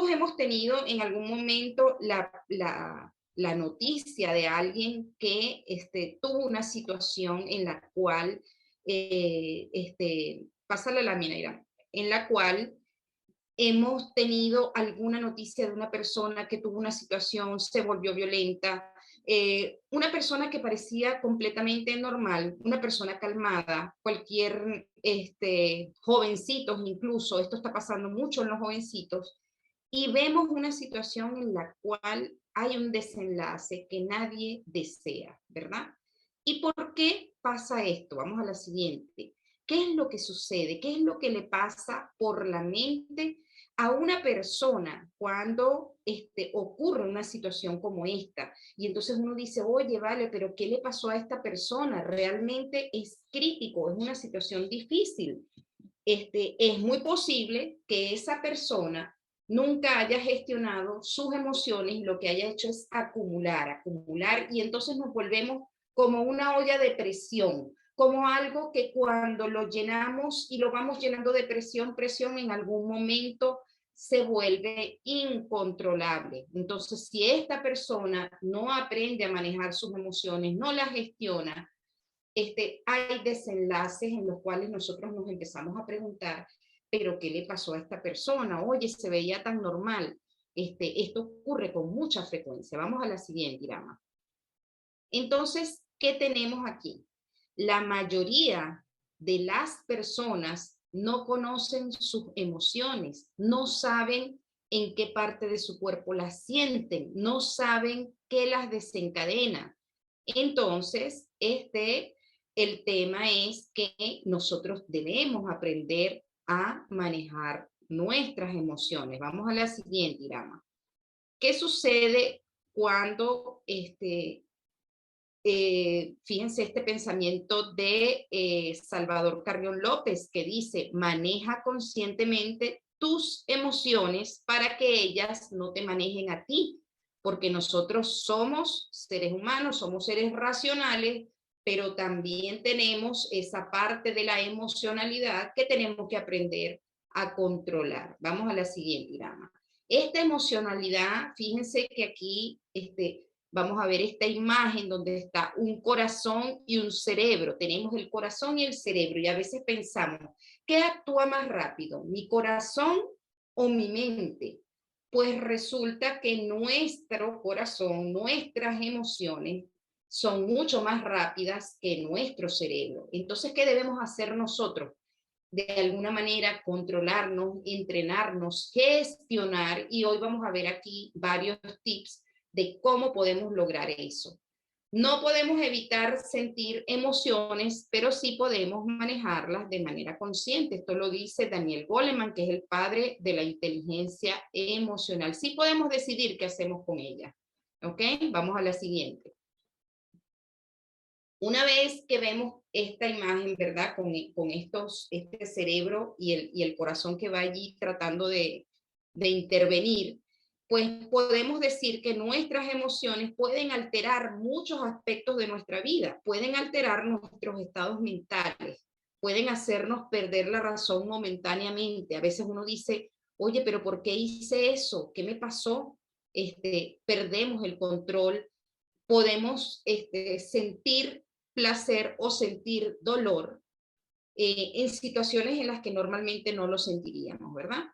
Todos hemos tenido en algún momento la noticia de alguien que tuvo una situación en la cual, pasa la lámina, Irán, en la cual hemos tenido alguna noticia de una persona que tuvo una situación, se volvió violenta, una persona que parecía completamente normal, una persona calmada, cualquier jovencitos incluso, esto está pasando mucho en los jovencitos, y vemos una situación en la cual hay un desenlace que nadie desea, ¿verdad? ¿Y por qué pasa esto? Vamos a la siguiente. ¿Qué es lo que sucede? ¿Qué es lo que le pasa por la mente a una persona cuando ocurre una situación como esta? Y entonces uno dice, oye, vale, pero ¿qué le pasó a esta persona? Realmente es crítico, es una situación difícil. Es muy posible que esa persona nunca haya gestionado sus emociones y lo que haya hecho es acumular, acumular, y entonces nos volvemos como una olla de presión, como algo que cuando lo llenamos y lo vamos llenando de presión, presión, en algún momento se vuelve incontrolable. Entonces, si esta persona no aprende a manejar sus emociones, no las gestiona, hay desenlaces en los cuales nosotros nos empezamos a preguntar, pero ¿qué le pasó a esta persona? Oye, se veía tan normal. Esto ocurre con mucha frecuencia. Vamos a la siguiente, Irama. Entonces, ¿qué tenemos aquí? La mayoría de las personas no conocen sus emociones, no saben en qué parte de su cuerpo las sienten, no saben qué las desencadena. Entonces, el tema es que nosotros debemos aprender a manejar nuestras emociones. Vamos a la siguiente, Irama. ¿Qué sucede cuando fíjense este pensamiento de Salvador Carrión López, que dice, maneja conscientemente tus emociones para que ellas no te manejen a ti, porque nosotros somos seres humanos, somos seres racionales, pero también tenemos esa parte de la emocionalidad que tenemos que aprender a controlar. Vamos a la siguiente, Irama. Esta emocionalidad, fíjense que aquí vamos a ver esta imagen donde está un corazón y un cerebro. Tenemos el corazón y el cerebro y a veces pensamos, ¿qué actúa más rápido? ¿Mi corazón o mi mente? Pues resulta que nuestro corazón, nuestras emociones son mucho más rápidas que nuestro cerebro. Entonces, ¿qué debemos hacer nosotros? De alguna manera controlarnos, entrenarnos, gestionar, y hoy vamos a ver aquí varios tips de cómo podemos lograr eso. No podemos evitar sentir emociones, pero sí podemos manejarlas de manera consciente. Esto lo dice Daniel Goleman, que es el padre de la inteligencia emocional. Sí podemos decidir qué hacemos con ella. ¿Ok? Vamos a la siguiente. Una vez que vemos esta imagen, ¿verdad? Con este cerebro y el corazón que va allí tratando de intervenir, pues podemos decir que nuestras emociones pueden alterar muchos aspectos de nuestra vida, pueden alterar nuestros estados mentales, pueden hacernos perder la razón momentáneamente. A veces uno dice, oye, pero ¿por qué hice eso? ¿Qué me pasó? Perdemos el control, podemos sentir placer o sentir dolor en situaciones en las que normalmente no lo sentiríamos, ¿verdad?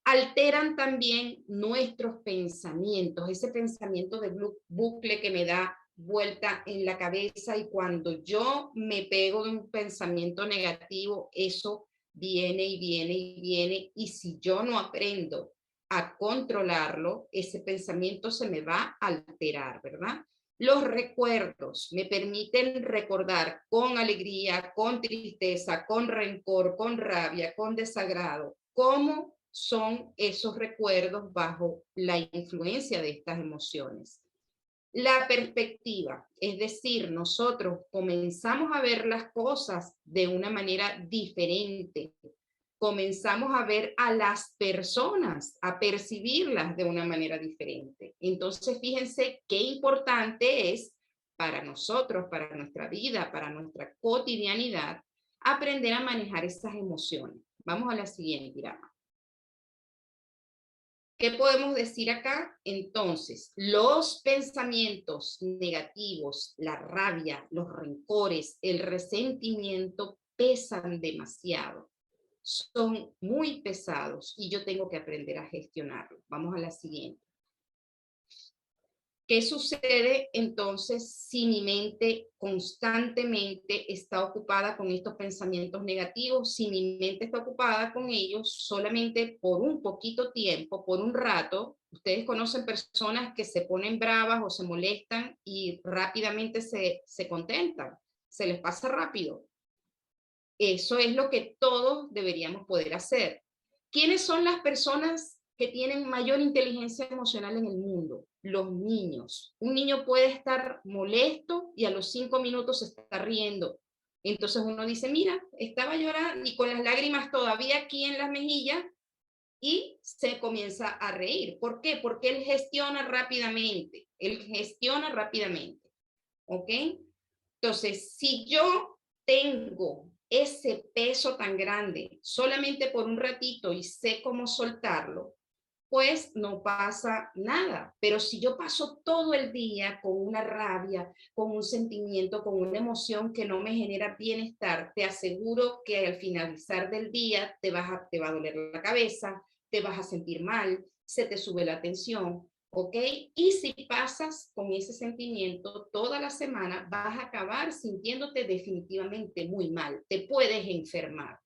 Alteran también nuestros pensamientos, ese pensamiento de bucle que me da vuelta en la cabeza, y cuando yo me pego de un pensamiento negativo, eso viene y viene y viene, y si yo no aprendo a controlarlo, ese pensamiento se me va a alterar, ¿verdad? Los recuerdos me permiten recordar con alegría, con tristeza, con rencor, con rabia, con desagrado, cómo son esos recuerdos bajo la influencia de estas emociones. La perspectiva, es decir, nosotros comenzamos a ver las cosas de una manera diferente, comenzamos a ver a las personas, a percibirlas de una manera diferente. Entonces, fíjense qué importante es para nosotros, para nuestra vida, para nuestra cotidianidad, aprender a manejar esas emociones. Vamos a la siguiente, Irama. ¿Qué podemos decir acá? Entonces, los pensamientos negativos, la rabia, los rencores, el resentimiento pesan demasiado. Son muy pesados y yo tengo que aprender a gestionarlos. Vamos a la siguiente. ¿Qué sucede entonces si mi mente constantemente está ocupada con estos pensamientos negativos? Si mi mente está ocupada con ellos solamente por un poquito tiempo, por un rato, ustedes conocen personas que se ponen bravas o se molestan y rápidamente se contentan, se les pasa rápido. Eso es lo que todos deberíamos poder hacer. ¿Quiénes son las personas que tienen mayor inteligencia emocional en el mundo? Los niños. Un niño puede estar molesto y a los 5 minutos se está riendo. Entonces uno dice, mira, estaba llorando y con las lágrimas todavía aquí en las mejillas y se comienza a reír. ¿Por qué? Porque él gestiona rápidamente. Él gestiona rápidamente. ¿Ok? Entonces, si yo tengo ese peso tan grande solamente por un ratito y sé cómo soltarlo, pues no pasa nada. Pero si yo paso todo el día con una rabia, con un sentimiento, con una emoción que no me genera bienestar, te aseguro que al finalizar del día te va a doler la cabeza, te vas a sentir mal, se te sube la tensión, ¿ok? Y si pasas con ese sentimiento toda la semana, vas a acabar sintiéndote definitivamente muy mal, te puedes enfermar.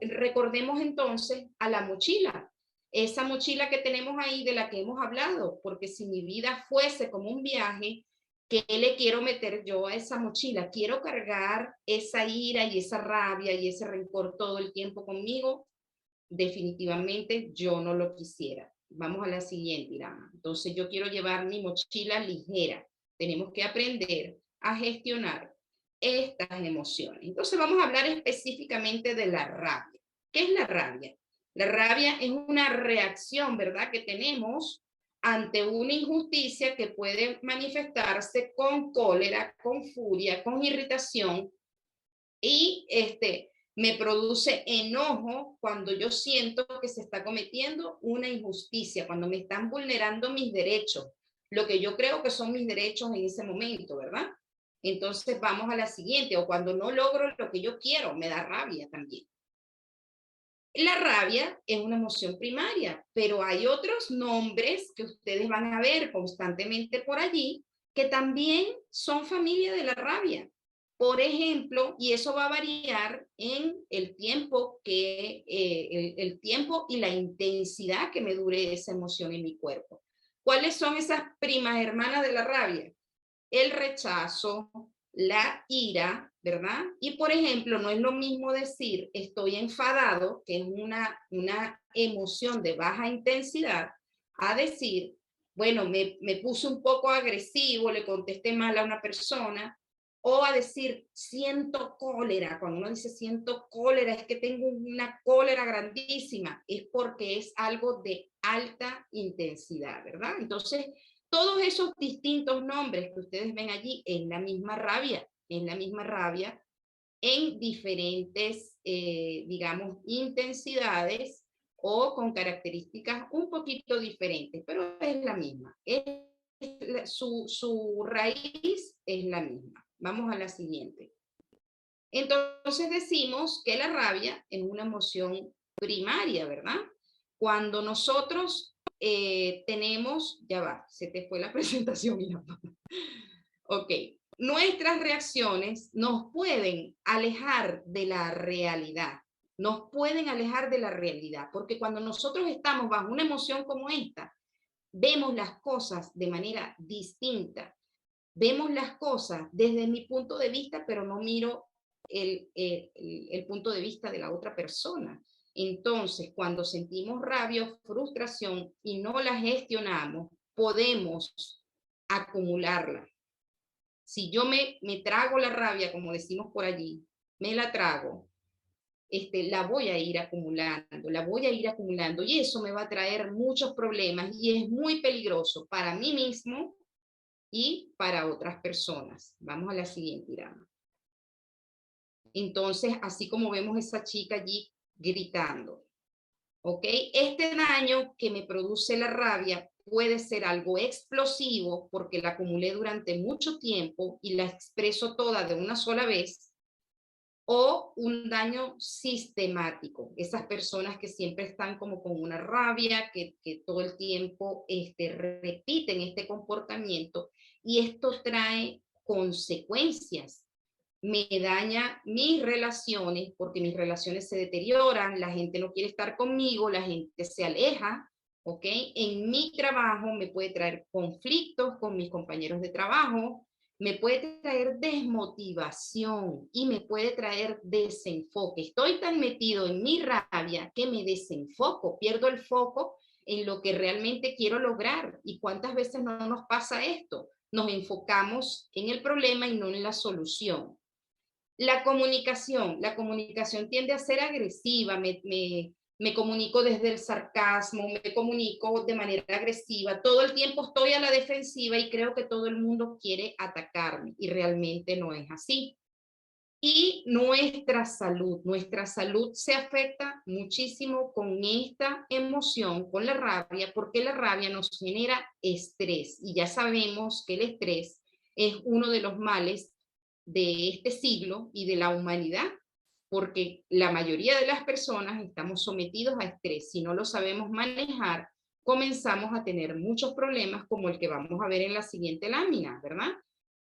Recordemos entonces a la mochila, esa mochila que tenemos ahí de la que hemos hablado, porque si mi vida fuese como un viaje, ¿qué le quiero meter yo a esa mochila? ¿Quiero cargar esa ira y esa rabia y ese rencor todo el tiempo conmigo? Definitivamente yo no lo quisiera. Vamos a la siguiente, Irama. Entonces yo quiero llevar mi mochila ligera. Tenemos que aprender a gestionar estas emociones. Entonces vamos a hablar específicamente de la rabia. ¿Qué es la rabia? La rabia es una reacción, ¿verdad?, que tenemos ante una injusticia que puede manifestarse con cólera, con furia, con irritación y me produce enojo cuando yo siento que se está cometiendo una injusticia, cuando me están vulnerando mis derechos, lo que yo creo que son mis derechos en ese momento, ¿verdad? Entonces vamos a la siguiente, o cuando no logro lo que yo quiero, me da rabia también. La rabia es una emoción primaria, pero hay otros nombres que ustedes van a ver constantemente por allí que también son familia de la rabia. Por ejemplo, y eso va a variar en el tiempo el tiempo y la intensidad que me dure esa emoción en mi cuerpo. ¿Cuáles son esas primas hermanas de la rabia? El rechazo, la ira, ¿verdad? Y por ejemplo, no es lo mismo decir estoy enfadado, que es una emoción de baja intensidad, a decir, bueno, me puse un poco agresivo, le contesté mal a una persona, o a decir siento cólera. Cuando uno dice siento cólera, es que tengo una cólera grandísima, es porque es algo de alta intensidad, ¿verdad? Entonces, todos esos distintos nombres que ustedes ven allí en la misma rabia, en diferentes, digamos, intensidades o con características un poquito diferentes, pero es la misma. Su raíz es la misma. Vamos a la siguiente. Entonces decimos que la rabia es una emoción primaria, ¿verdad? Cuando nosotros tenemos, ya va, se te fue la presentación, mira. Ok, nuestras reacciones nos pueden alejar de la realidad, nos pueden alejar de la realidad, porque cuando nosotros estamos bajo una emoción como esta, vemos las cosas de manera distinta, vemos las cosas desde mi punto de vista, pero no miro el punto de vista de la otra persona. Entonces, cuando sentimos rabia, frustración y no la gestionamos, podemos acumularla. Si yo me trago la rabia, como decimos por allí, me la trago, la voy a ir acumulando y eso me va a traer muchos problemas y es muy peligroso para mí mismo y para otras personas. Vamos a la siguiente, Irama. Entonces, así como vemos esa chica allí gritando, ¿ok? Este daño que me produce la rabia puede ser algo explosivo porque la acumulé durante mucho tiempo y la expreso toda de una sola vez, o un daño sistemático. Esas personas que siempre están como con una rabia, que todo el tiempo repiten este comportamiento, y esto trae consecuencias. Me daña mis relaciones porque mis relaciones se deterioran, la gente no quiere estar conmigo, la gente se aleja, ¿ok? En mi trabajo me puede traer conflictos con mis compañeros de trabajo, me puede traer desmotivación y me puede traer desenfoque. Estoy tan metido en mi rabia que me desenfoco, pierdo el foco en lo que realmente quiero lograr. ¿Y cuántas veces no nos pasa esto? Nos enfocamos en el problema y no en la solución. La comunicación tiende a ser agresiva, me comunico desde el sarcasmo, me comunico de manera agresiva, todo el tiempo estoy a la defensiva y creo que todo el mundo quiere atacarme y realmente no es así. Y nuestra salud se afecta muchísimo con esta emoción, con la rabia, porque la rabia nos genera estrés y ya sabemos que el estrés es uno de los males de este siglo y de la humanidad, porque la mayoría de las personas estamos sometidos a estrés. Si no lo sabemos manejar, comenzamos a tener muchos problemas como el que vamos a ver en la siguiente lámina, ¿verdad?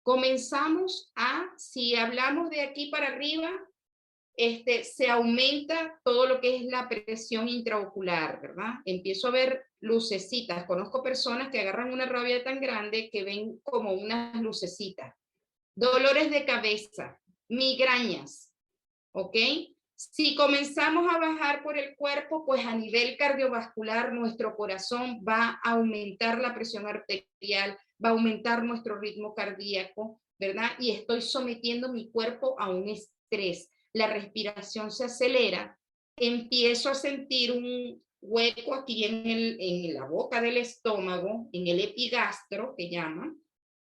Comenzamos si hablamos de aquí para arriba, se aumenta todo lo que es la presión intraocular, ¿verdad? Empiezo a ver lucecitas. Conozco personas que agarran una rabia tan grande que ven como unas lucecitas. Dolores de cabeza, migrañas, ¿ok? Si comenzamos a bajar por el cuerpo, pues a nivel cardiovascular nuestro corazón va a aumentar la presión arterial, va a aumentar nuestro ritmo cardíaco, ¿verdad? Y estoy sometiendo mi cuerpo a un estrés. La respiración se acelera, empiezo a sentir un hueco aquí en la boca del estómago, en el epigastro, que llaman.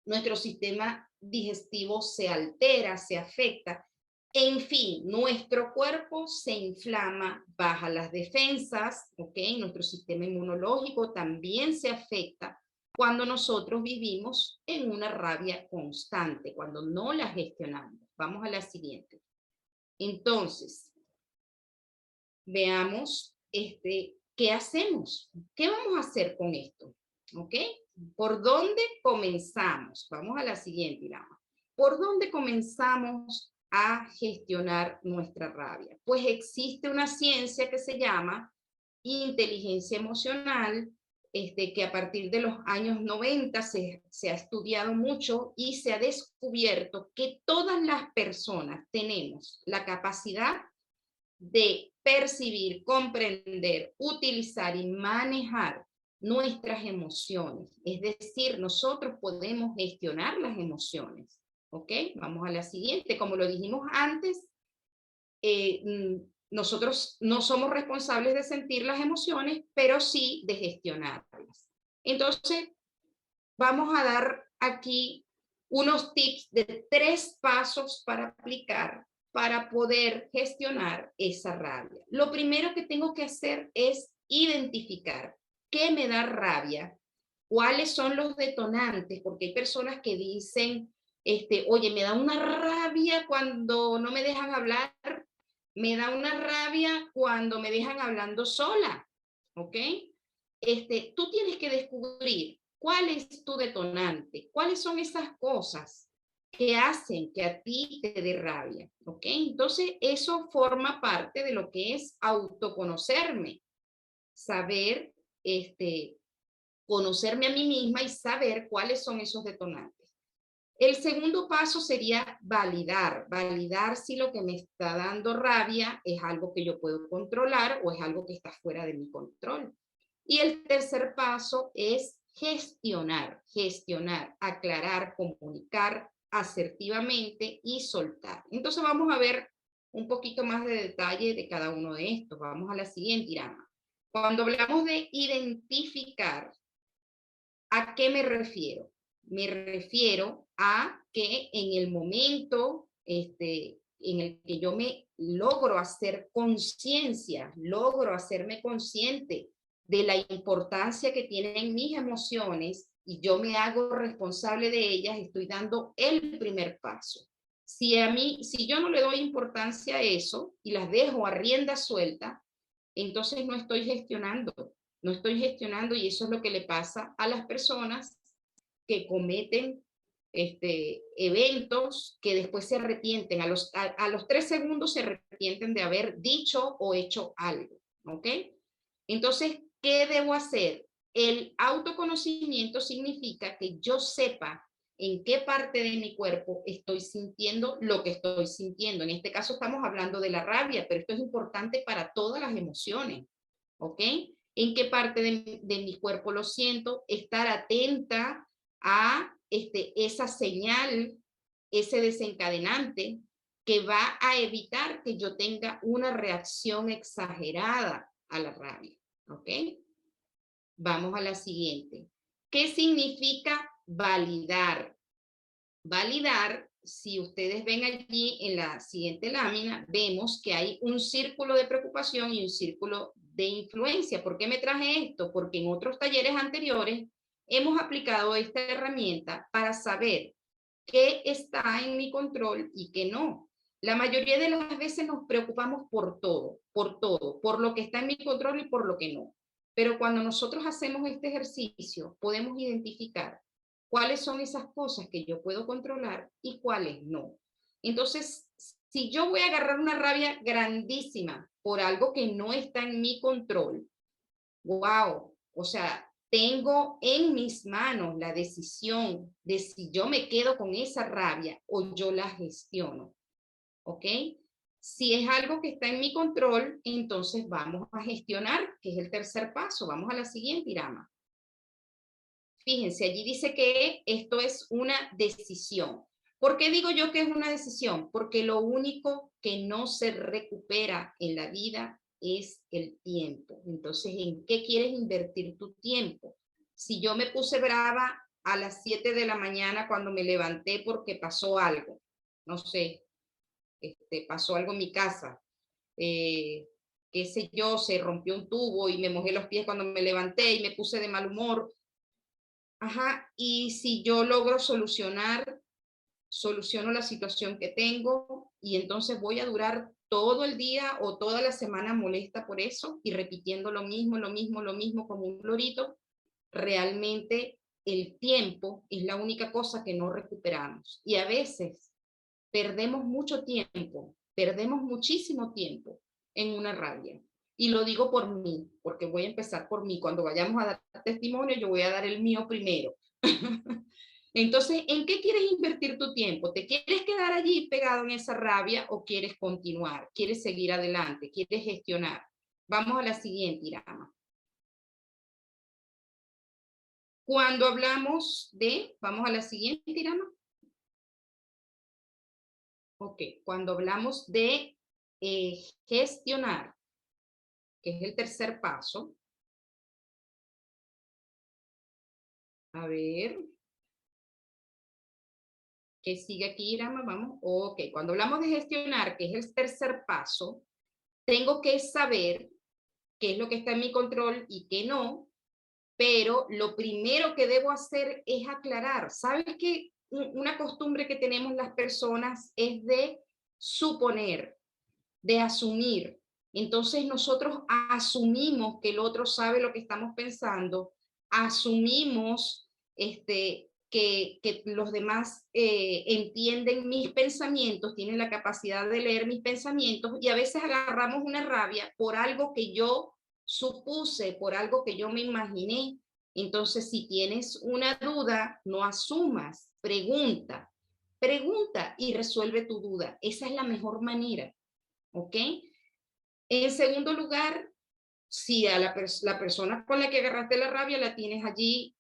Nuestro sistema digestivo se altera, se afecta. En fin, nuestro cuerpo se inflama, baja las defensas, ¿ok? Nuestro sistema inmunológico también se afecta cuando nosotros vivimos en una rabia constante, cuando no la gestionamos. Vamos a la siguiente. Entonces, veamos qué hacemos, qué vamos a hacer con esto, ¿ok? ¿Por dónde comenzamos? Vamos a la siguiente, Irama. ¿Por dónde comenzamos a gestionar nuestra rabia? Pues existe una ciencia que se llama inteligencia emocional, que a partir de los años 90 se ha estudiado mucho y se ha descubierto que todas las personas tenemos la capacidad de percibir, comprender, utilizar y manejar nuestras emociones. Es decir, nosotros podemos gestionar las emociones. ¿Ok? Vamos a la siguiente. Como lo dijimos antes, nosotros no somos responsables de sentir las emociones, pero sí de gestionarlas. Entonces, vamos a dar aquí unos tips de 3 pasos para aplicar para poder gestionar esa rabia. Lo primero que tengo que hacer es identificar qué me da rabia, cuáles son los detonantes, porque hay personas que dicen, oye, me da una rabia cuando no me dejan hablar, me da una rabia cuando me dejan hablando sola, ¿ok? Tú tienes que descubrir cuál es tu detonante, cuáles son esas cosas que hacen que a ti te dé rabia, ¿ok? Entonces, eso forma parte de lo que es autoconocerme, saber, conocerme a mí misma y saber cuáles son esos detonantes. El segundo paso sería validar si lo que me está dando rabia es algo que yo puedo controlar o es algo que está fuera de mi control. Y el tercer paso es gestionar, aclarar, comunicar asertivamente y soltar. Entonces vamos a ver un poquito más de detalle de cada uno de estos. Vamos a la siguiente, Irama. Cuando hablamos de identificar, ¿a qué me refiero? Me refiero a que en el momento en el que yo me logro hacer conciencia, logro hacerme consciente de la importancia que tienen mis emociones y yo me hago responsable de ellas, estoy dando el primer paso. Si yo no le doy importancia a eso y las dejo a rienda suelta, entonces no estoy gestionando y eso es lo que le pasa a las personas que cometen eventos que después se arrepienten, a los 3 segundos se arrepienten de haber dicho o hecho algo, ¿ok? Entonces, ¿qué debo hacer? El autoconocimiento significa que yo sepa en qué parte de mi cuerpo estoy sintiendo lo que estoy sintiendo. En este caso estamos hablando de la rabia, pero esto es importante para todas las emociones, ¿ok? ¿En qué parte de mi cuerpo lo siento? Estar atenta a esa señal, ese desencadenante que va a evitar que yo tenga una reacción exagerada a la rabia, ¿ok? Vamos a la siguiente. ¿Qué significa validar? Validar, si ustedes ven allí en la siguiente lámina, vemos que hay un círculo de preocupación y un círculo de influencia. ¿Por qué me traje esto? Porque en otros talleres anteriores hemos aplicado esta herramienta para saber qué está en mi control y qué no. La mayoría de las veces nos preocupamos por todo, por lo que está en mi control y por lo que no. Pero cuando nosotros hacemos este ejercicio, podemos identificar cuáles son esas cosas que yo puedo controlar y cuáles no. Entonces, si yo voy a agarrar una rabia grandísima por algo que no está en mi control, wow, o sea, tengo en mis manos la decisión de si yo me quedo con esa rabia o yo la gestiono, ¿ok? Si es algo que está en mi control, entonces vamos a gestionar, que es el tercer paso. Vamos a la siguiente, Irama. Fíjense, allí dice que esto es una decisión. ¿Por qué digo yo que es una decisión? Porque lo único que no se recupera en la vida es el tiempo. Entonces, ¿en qué quieres invertir tu tiempo? Si yo me puse brava a las 7 de la mañana cuando me levanté porque pasó algo, no sé, pasó algo en mi casa, qué sé yo, se rompió un tubo y me mojé los pies cuando me levanté y me puse de mal humor. Ajá, y si yo logro soluciono la situación que tengo y entonces voy a durar todo el día o toda la semana molesta por eso y repitiendo lo mismo como un lorito, realmente el tiempo es la única cosa que no recuperamos. Y a veces perdemos mucho tiempo, perdemos muchísimo tiempo en una rabia. Y lo digo por mí, porque voy a empezar por mí. Cuando vayamos a dar testimonio, yo voy a dar el mío primero. Entonces, ¿en qué quieres invertir tu tiempo? ¿Te quieres quedar allí pegado en esa rabia o quieres continuar? ¿Quieres seguir adelante? ¿Quieres gestionar? Vamos a la siguiente, Irama. Cuando hablamos de, vamos a la siguiente, Irama. Ok, cuando hablamos de gestionar, que es el tercer paso. A ver, ¿qué sigue aquí, Irama? Vamos. Ok, cuando hablamos de gestionar, que es el tercer paso, tengo que saber qué es lo que está en mi control y qué no, pero lo primero que debo hacer es aclarar. ¿Sabes qué? Una costumbre que tenemos las personas es de suponer, de asumir. Entonces nosotros asumimos que el otro sabe lo que estamos pensando, asumimos que los demás entienden mis pensamientos, tienen la capacidad de leer mis pensamientos y a veces agarramos una rabia por algo que yo supuse, por algo que yo me imaginé. Entonces, si tienes una duda, no asumas, pregunta, pregunta y resuelve tu duda. Esa es la mejor manera. ¿Ok? En segundo lugar, si a la persona con la que agarraste la rabia la tienes allí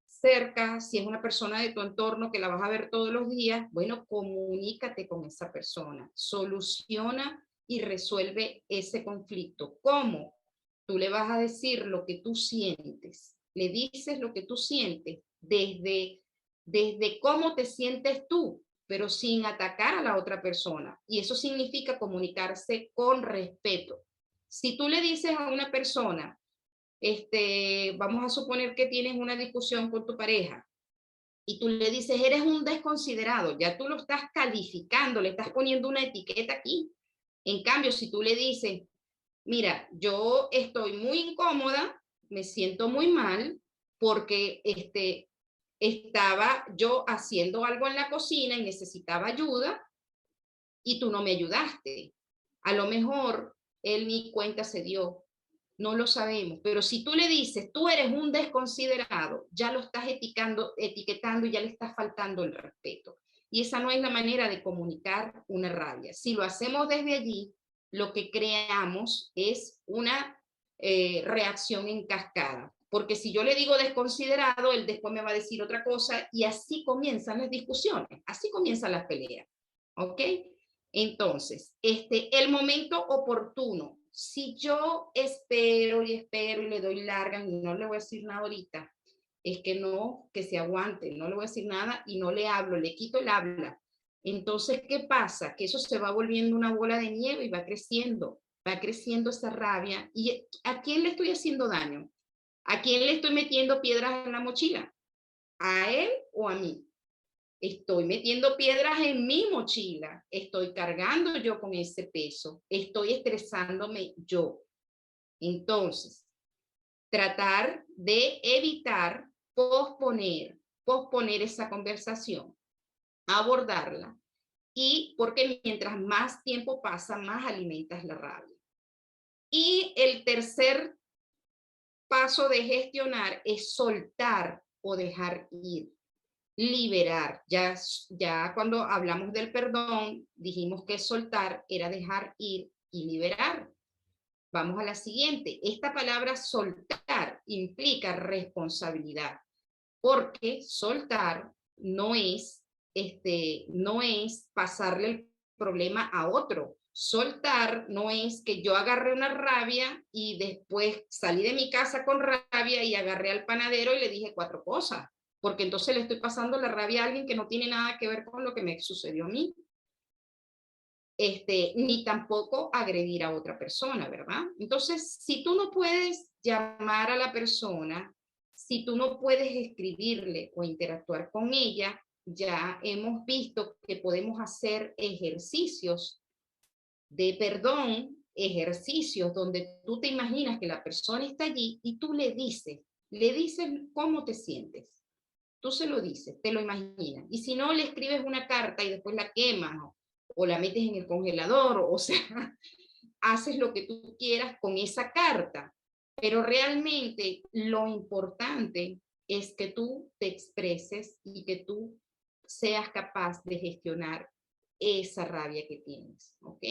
cerca, si es una persona de tu entorno que la vas a ver todos los días, bueno, comunícate con esa persona, soluciona y resuelve ese conflicto. ¿Cómo? Tú le vas a decir lo que tú sientes, le dices lo que tú sientes desde cómo te sientes tú. pero sin atacar a la otra persona. Y eso significa comunicarse con respeto. Si tú le dices a una persona, vamos a suponer que tienes una discusión con tu pareja, y tú le dices, eres un desconsiderado, ya tú lo estás calificando, le estás poniendo una etiqueta aquí. En cambio, si tú le dices, mira, yo estoy muy incómoda, me siento muy mal porque estaba yo haciendo algo en la cocina y necesitaba ayuda y tú no me ayudaste. A lo mejor él ni cuenta se dio, no lo sabemos, pero si tú le dices, tú eres un desconsiderado, ya lo estás etiquetando y ya le estás faltando el respeto. Y esa no es la manera de comunicar una rabia. Si lo hacemos desde allí, lo que creamos es una reacción en cascada. Porque si yo le digo desconsiderado, él después me va a decir otra cosa y así comienzan las discusiones, así comienzan las peleas. ¿Ok? Entonces, el momento oportuno. Si yo espero y espero y le doy larga y no le voy a decir nada ahorita, es que no, que se aguante, no le voy a decir nada y no le hablo, le quito el habla. Entonces, ¿qué pasa? Que eso se va volviendo una bola de nieve y va creciendo esa rabia. ¿Y a quién le estoy haciendo daño? ¿A quién le estoy metiendo piedras en la mochila? ¿A él o a mí? Estoy metiendo piedras en mi mochila, estoy cargando yo con ese peso, estoy estresándome yo. Entonces, tratar de evitar posponer esa conversación, abordarla, y porque mientras más tiempo pasa, más alimentas la rabia. Y el tercer paso de gestionar es soltar o dejar ir. Liberar. Ya cuando hablamos del perdón, dijimos que soltar era dejar ir y liberar. Vamos a la siguiente. Esta palabra soltar implica responsabilidad, porque soltar no es pasarle el problema a otro. Soltar no es que yo agarré una rabia y después salí de mi casa con rabia y agarré al panadero y le dije 4 cosas, porque entonces le estoy pasando la rabia a alguien que no tiene nada que ver con lo que me sucedió a mí. Ni tampoco agredir a otra persona, ¿verdad? Entonces, si tú no puedes llamar a la persona, si tú no puedes escribirle o interactuar con ella, ya hemos visto que podemos hacer ejercicios de perdón, ejercicios donde tú te imaginas que la persona está allí y tú le dices cómo te sientes. Tú se lo dices, te lo imaginas. Y si no, le escribes una carta y después la quemas o la metes en el congelador, o sea, haces lo que tú quieras con esa carta. Pero realmente lo importante es que tú te expreses y que tú seas capaz de gestionar esa rabia que tienes, ¿ok?